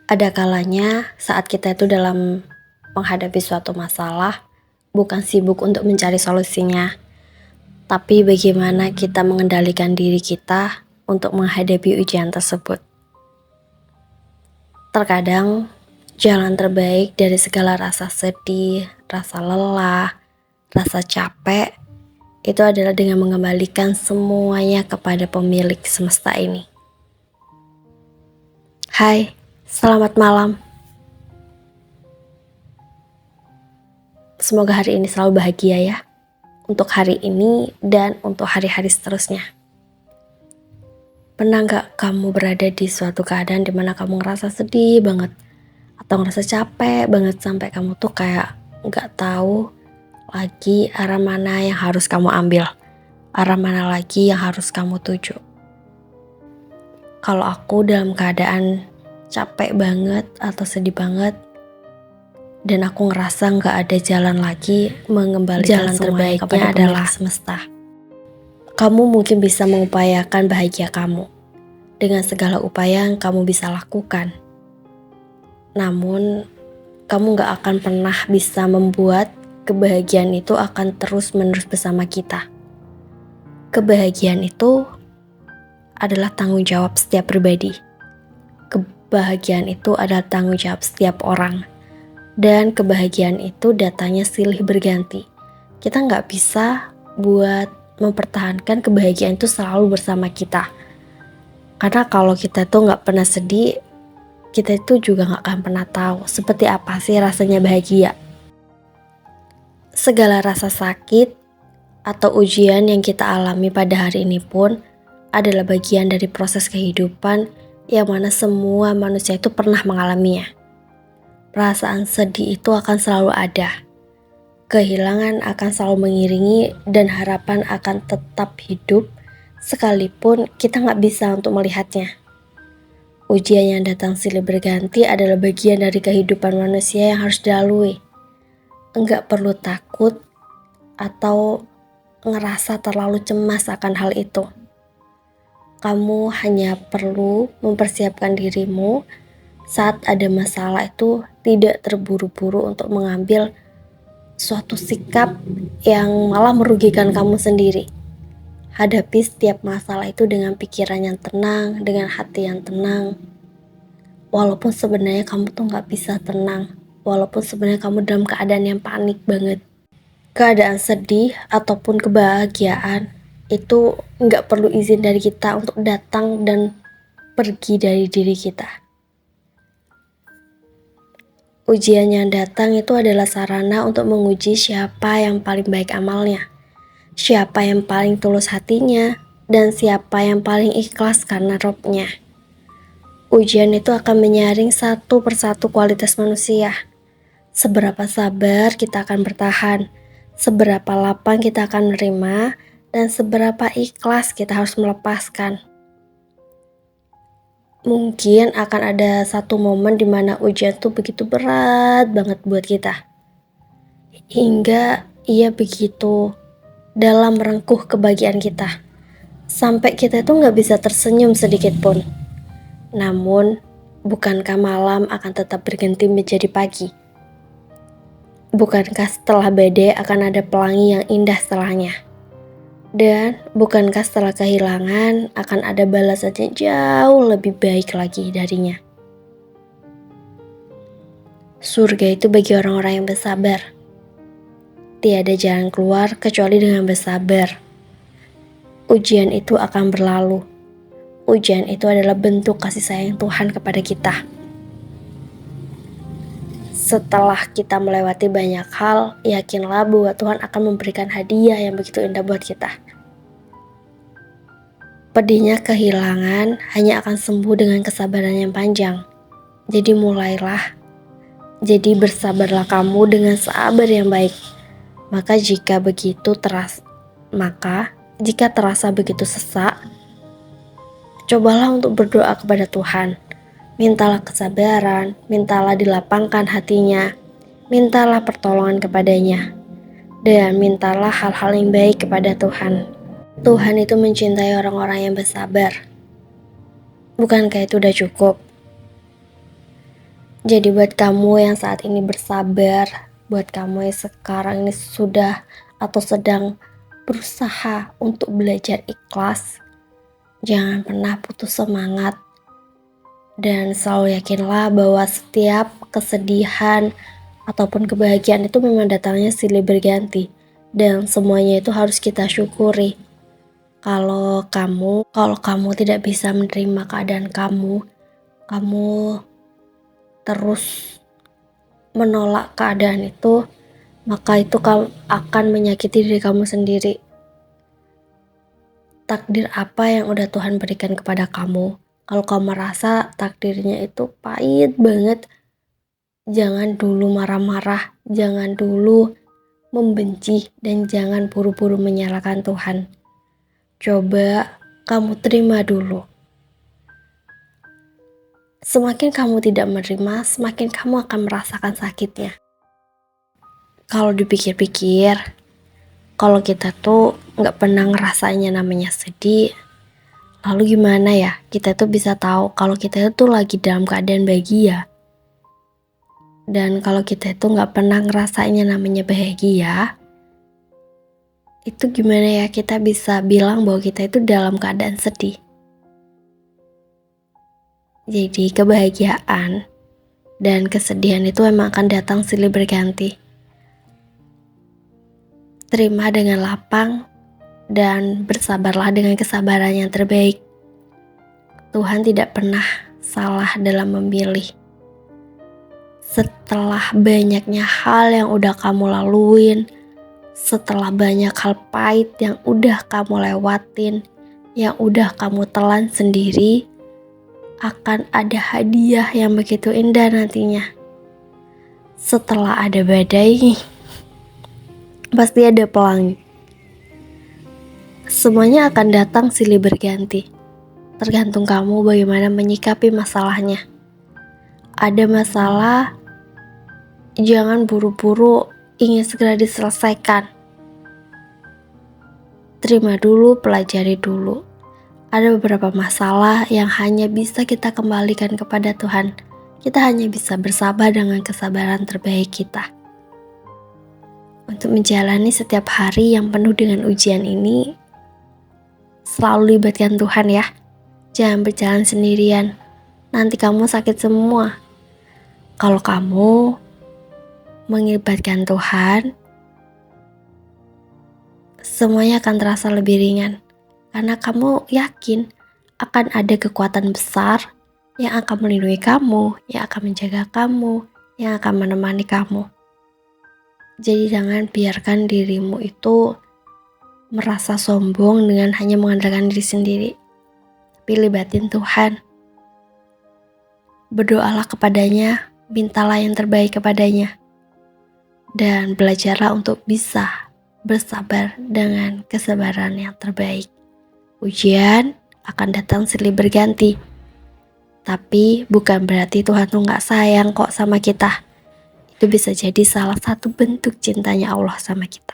Ada kalanya saat kita itu dalam menghadapi suatu masalah, bukan sibuk untuk mencari solusinya, tapi bagaimana kita mengendalikan diri kita untuk menghadapi ujian tersebut. Terkadang, jalan terbaik dari segala rasa sedih, rasa lelah, rasa capek, itu adalah dengan mengembalikan semuanya kepada pemilik semesta ini. Hai, selamat malam. Semoga hari ini selalu bahagia ya. Untuk hari ini dan untuk hari-hari seterusnya. Pernah gak kamu berada di suatu keadaan dimana kamu ngerasa sedih banget atau ngerasa capek banget sampai kamu tuh kayak gak tahu lagi arah mana yang harus kamu ambil, arah mana lagi yang harus kamu tuju. Kalau aku dalam keadaan capek banget atau sedih banget dan aku ngerasa gak ada jalan lagi mengembalikan jalan terbaiknya adalah semesta. Kamu mungkin bisa mengupayakan bahagia kamu dengan segala upaya yang kamu bisa lakukan. Namun, kamu gak akan pernah bisa membuat kebahagiaan itu akan terus-menerus bersama kita. Kebahagiaan itu adalah tanggung jawab setiap pribadi. Kebahagiaan itu adalah tanggung jawab setiap orang. Dan kebahagiaan itu datanya silih berganti. Kita gak bisa buat mempertahankan kebahagiaan itu selalu bersama kita. Karena kalau kita tuh gak pernah sedih, kita itu juga gak akan pernah tahu seperti apa sih rasanya bahagia. Segala rasa sakit atau ujian yang kita alami pada hari ini pun adalah bagian dari proses kehidupan yang mana semua manusia itu pernah mengalaminya. Perasaan sedih itu akan selalu ada. Kehilangan akan selalu mengiringi dan harapan akan tetap hidup sekalipun kita gak bisa untuk melihatnya. Ujian yang datang silih berganti adalah bagian dari kehidupan manusia yang harus dilalui. Enggak perlu takut atau ngerasa terlalu cemas akan hal itu. Kamu hanya perlu mempersiapkan dirimu saat ada masalah itu tidak terburu-buru untuk mengambil suatu sikap yang malah merugikan kamu sendiri. Hadapi setiap masalah itu dengan pikiran yang tenang, dengan hati yang tenang. Walaupun sebenarnya kamu tuh gak bisa tenang, walaupun sebenarnya kamu dalam keadaan yang panik banget. Keadaan sedih ataupun kebahagiaan itu gak perlu izin dari kita untuk datang dan pergi dari diri kita. Ujian yang datang itu adalah sarana untuk menguji siapa yang paling baik amalnya, siapa yang paling tulus hatinya, dan siapa yang paling ikhlas karena Robnya. Ujian itu akan menyaring satu persatu kualitas manusia. Seberapa sabar kita akan bertahan, seberapa lapang kita akan menerima, dan seberapa ikhlas kita harus melepaskan. Mungkin akan ada satu momen di mana ujian tuh begitu berat banget buat kita. Hingga ia begitu dalam merengkuh kebahagiaan kita. Sampai kita itu gak bisa tersenyum sedikit pun. Namun, bukankah malam akan tetap berganti menjadi pagi? Bukankah setelah badai akan ada pelangi yang indah setelahnya? Dan bukankah setelah kehilangan akan ada balasan yang jauh lebih baik lagi darinya? Surga itu bagi orang-orang yang bersabar. Tiada jalan keluar kecuali dengan bersabar. Ujian itu akan berlalu. Ujian itu adalah bentuk kasih sayang Tuhan kepada kita. Setelah kita melewati banyak hal, yakinlah bahwa Tuhan akan memberikan hadiah yang begitu indah buat kita. Pedihnya kehilangan hanya akan sembuh dengan kesabaran yang panjang. Jadi mulailah. Jadi bersabarlah kamu dengan sabar yang baik. Jika terasa begitu sesak, cobalah untuk berdoa kepada Tuhan. Mintalah kesabaran, mintalah dilapangkan hatinya, mintalah pertolongan kepadanya, dan mintalah hal-hal yang baik kepada Tuhan. Tuhan itu mencintai orang-orang yang bersabar. Bukankah itu udah cukup? Jadi buat kamu yang saat ini bersabar, buat kamu yang sekarang ini sudah atau sedang berusaha untuk belajar ikhlas, jangan pernah putus semangat. Dan selalu yakinlah bahwa setiap kesedihan ataupun kebahagiaan itu memang datangnya silih berganti. Dan semuanya itu harus kita syukuri. Kalau kamu tidak bisa menerima keadaan kamu terus menolak keadaan itu, maka itu akan menyakiti diri kamu sendiri. Takdir apa yang udah Tuhan berikan kepada kamu, kalau kamu merasa takdirnya itu pahit banget, jangan dulu marah-marah, jangan dulu membenci, dan jangan buru-buru menyalahkan Tuhan. Coba kamu terima dulu. Semakin kamu tidak menerima, semakin kamu akan merasakan sakitnya. Kalau dipikir-pikir, kalau kita tuh nggak pernah ngerasainnya namanya sedih, lalu gimana ya kita tuh bisa tahu kalau kita itu lagi dalam keadaan bahagia? Dan kalau kita itu nggak pernah ngerasainnya namanya bahagia, itu gimana ya kita bisa bilang bahwa kita itu dalam keadaan sedih? Jadi kebahagiaan dan kesedihan itu memang akan datang silih berganti. Terima dengan lapang dan bersabarlah dengan kesabaran yang terbaik. Tuhan tidak pernah salah dalam memilih. Setelah banyaknya hal yang udah kamu laluin, setelah banyak hal pahit yang udah kamu lewatin, yang udah kamu telan sendiri, akan ada hadiah yang begitu indah nantinya. Setelah ada badai, pasti ada pelangi. Semuanya akan datang silih berganti. Tergantung kamu bagaimana menyikapi masalahnya. Ada masalah, jangan buru-buru ingin segera diselesaikan. Terima dulu, pelajari dulu. Ada beberapa masalah yang hanya bisa kita kembalikan kepada Tuhan. Kita hanya bisa bersabar dengan kesabaran terbaik kita. Untuk menjalani setiap hari yang penuh dengan ujian ini, selalu libatkan Tuhan ya. Jangan berjalan sendirian. Nanti kamu sakit semua. Kalau kamu melibatkan Tuhan, semuanya akan terasa lebih ringan. Karena kamu yakin akan ada kekuatan besar yang akan melindungi kamu, yang akan menjaga kamu, yang akan menemani kamu. Jadi jangan biarkan dirimu itu merasa sombong dengan hanya mengandalkan diri sendiri. Tapi libatin Tuhan. Berdoalah kepadanya, mintalah yang terbaik kepadanya. Dan belajarlah untuk bisa bersabar dengan kesabaran yang terbaik. Ujian akan datang silih berganti. Tapi bukan berarti Tuhan tuh gak sayang kok sama kita. Itu bisa jadi salah satu bentuk cintanya Allah sama kita.